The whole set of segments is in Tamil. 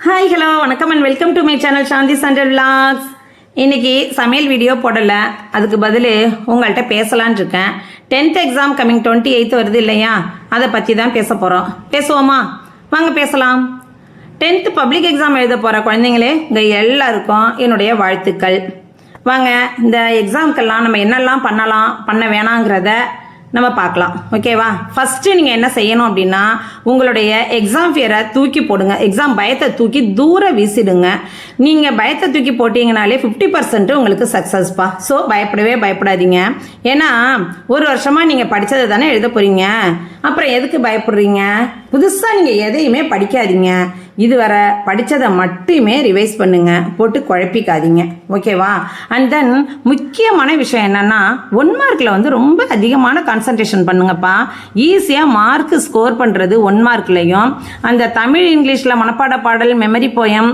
ஹாய் ஹலோ வணக்கம் and welcome to my channel Shanthi சண்டல் விலாக்ஸ். இன்னைக்கு சமையல் வீடியோ போடலை, அதுக்கு பதில் உங்கள்கிட்ட பேசலான் இருக்கேன். 10th எக்ஸாம் கம்மிங் 28th வருது இல்லையா, அதை பற்றி தான் பேச போகிறோம். பேசுவோமா? வாங்க பேசலாம். 10th பப்ளிக் எக்ஸாம் எழுத போகிற குழந்தைங்களே உங்கள் எல்லாருக்கும் என்னுடைய வாழ்த்துக்கள். வாங்க இந்த எக்ஸாம்க்கெல்லாம் நம்ம என்னெல்லாம் பண்ண வேணாங்கிறத நம்ம பார்க்கலாம். ஓகேவா? ஃபஸ்ட்டு நீங்கள் என்ன செய்யணும் அப்படின்னா, உங்களுடைய எக்ஸாம் ஃபியரை தூக்கி போடுங்க. எக்ஸாம் பயத்தை தூக்கி தூர வீசிடுங்க. நீங்கள் பயத்தை தூக்கி போட்டிங்கனாலே 50% உங்களுக்கு சக்ஸஸ்ப்பா. ஸோ பயப்படாதீங்க. ஏன்னா ஒரு வருஷமாக நீங்கள் படித்ததை தானே எழுத போகிறீங்க. அப்புறம் எதுக்கு பயப்படுறீங்க? புதுசாக நீங்கள் எதையுமே படிக்காதீங்க. இதுவரை படித்ததை மட்டுமே ரிவைஸ் பண்ணுங்க, போட்டு குழப்பிக்காதீங்க. ஓகேவா? அண்ட் தென் முக்கியமான விஷயம் என்னன்னா, 1 மார்க்கில் வந்து ரொம்ப அதிகமான கான்சன்ட்ரேஷன் பண்ணுங்கப்பா. ஈஸியாக மார்க் ஸ்கோர் பண்ணுறது 1 மார்க்லையும். அந்த தமிழ் இங்கிலீஷில் மனப்பாட பாடல், மெமரி போயம்,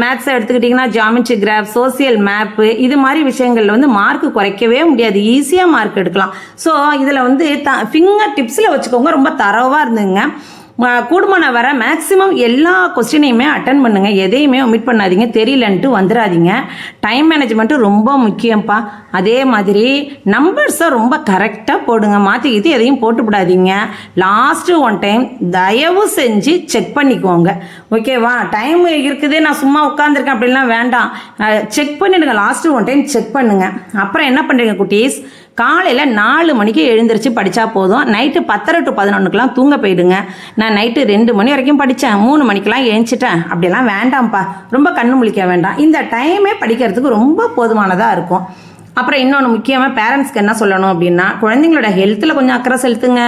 மேத்ஸை எடுத்துக்கிட்டிங்கன்னா ஜியாமெட்ரி கிராஃப், சோசியல் மேப்பு, இது மாதிரி விஷயங்களில் வந்து மார்க் குறைக்கவே முடியாது. ஈஸியாக மார்க் எடுக்கலாம். ஸோ இதில் வந்து ஃபிங்கர் டிப்ஸில் வச்சுக்கோங்க. ரொம்ப தரவாக இருந்துங்க. கூடுமான வர மேக்ஸிமம் எல்லா கொஸ்டினையுமே அட்டன் பண்ணுங்க. எதையுமே ஒமிட் பண்ணாதீங்க. தெரியலன்ட்டு வந்துடாதீங்க. டைம் மேனேஜ்மெண்ட்டு ரொம்ப முக்கியம்ப்பா. அதே மாதிரி நம்பர்ஸை ரொம்ப கரெக்டாக போடுங்க. மாற்றிக்கிட்டு எதையும் போட்டுவிடாதீங்க. லாஸ்ட்டு 1 டைம் தயவு செஞ்சு செக் பண்ணிக்கோங்க. ஓகேவா? டைம் இருக்குது, நான் சும்மா உட்காந்துருக்கேன் அப்படின்லாம் வேண்டாம். செக் பண்ணிடுங்க. லாஸ்ட்டு 1 டைம் செக் பண்ணுங்க. அப்புறம் என்ன பண்ணுறீங்க குட்டீஸ், காலையில் 4 மணிக்கு எழுந்திரிச்சு படித்தா போதும். நைட்டு 10:30 to 11 தூங்க போயிடுங்க. நான் நைட்டு 2 மணி வரைக்கும் படித்தேன், 3 மணிக்கெலாம் எழுந்திரிச்சிட்டேன் அப்படிலாம் வேண்டாம்ப்பா. ரொம்ப கண்ணு முழிக்க வேண்டாம். இந்த டைமே படிக்கிறதுக்கு ரொம்ப போதுமானதாக இருக்கும். அப்புறம் இன்னொன்று முக்கியமாக பேரண்ட்ஸ்க்கு என்ன சொல்லணும் அப்படின்னா, குழந்தைங்களோட ஹெல்த்தில் கொஞ்சம் அக்கறை செலுத்துங்க.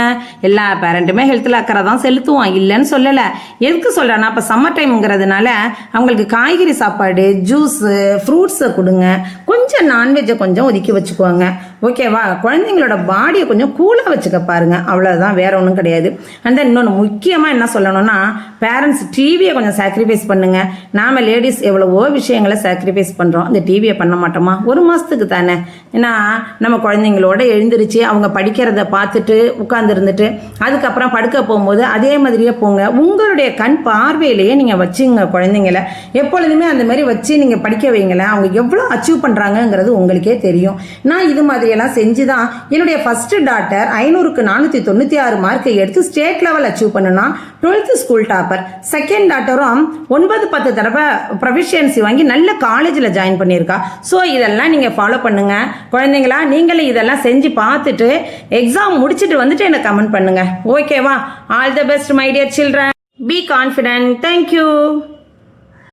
எல்லா பேரண்ட்டுமே ஹெல்த்தில் அக்கறை தான் செலுத்துவோம், இல்லைன்னு சொல்லலை. எதுக்கு சொல்கிறேன்னா, இப்போ சம்மர் டைம்ங்கிறதுனால அவங்களுக்கு காய்கறி சாப்பாடு, ஜூஸு, ஃப்ரூட்ஸை கொடுங்க. கொஞ்சம் நான்வெஜ்ஜை கொஞ்சம் ஒதுக்கி வச்சுக்குவாங்க. ஓகேவா? குழந்தைங்களோட பாடியை கொஞ்சம் கூலாக வச்சுக்க பாருங்க. அவ்வளோதான், வேற ஒன்றும் கிடையாது. அண்ட் தென் இன்னொன்று முக்கியமாக என்ன சொல்லணும்னா, பேரண்ட்ஸ் டிவியை கொஞ்சம் சாக்ரிஃபைஸ் பண்ணுங்க. நாம் லேடிஸ் எவ்வளவோ விஷயங்களை சாக்ரிஃபைஸ் பண்ணுறோம், இந்த டிவியை பண்ண மாட்டோமா? 1 மாதத்துக்கு தானே. ஏன்னா நம்ம குழந்தைங்களோட எழுந்திருச்சு அவங்க படிக்கிறத பார்த்துட்டு உட்கார்ந்து இருந்துட்டு அதுக்கப்புறம் படுக்க போகும்போது அதே மாதிரியே போங்க. உங்களுடைய கண் பார்வையிலேயே நீங்கள் வச்சுங்க குழந்தைங்கள. எப்பொழுதுமே அந்த மாதிரி வச்சு நீங்கள் படிக்க வைங்களேன். அவங்க எவ்வளோ அச்சீவ் பண்ணுறாங்கங்கிறது உங்களுக்கே தெரியும். நான் இது மாதிரியெல்லாம் செஞ்சு தான் என்னுடைய ஃபர்ஸ்ட் டாட்டர் 500க்கு 496 மார்க்கை எடுத்து ஸ்டேட் லெவல் அச்சீவ் பண்ணுனா 12th ஸ்கூல் டாப்பர். செகண்ட் டாட்டரும் 9-10 தடவை ப்ரொஃபிஷியன்சி வாங்கி நல்ல காலேஜில் ஜாயின் பண்ணியிருக்கா. ஸோ இதெல்லாம் நீங்கள் ஃபாலோ பண்ணுங்க குழந்தைங்களா. நீங்களே இதெல்லாம் செஞ்சு பார்த்துட்டு எக்ஸாம் முடிச்சுட்டு வந்துட்டு எனக்கு கமெண்ட் பண்ணுங்க. ஓகேவா? All the best my dear children. Be confident. Thank you.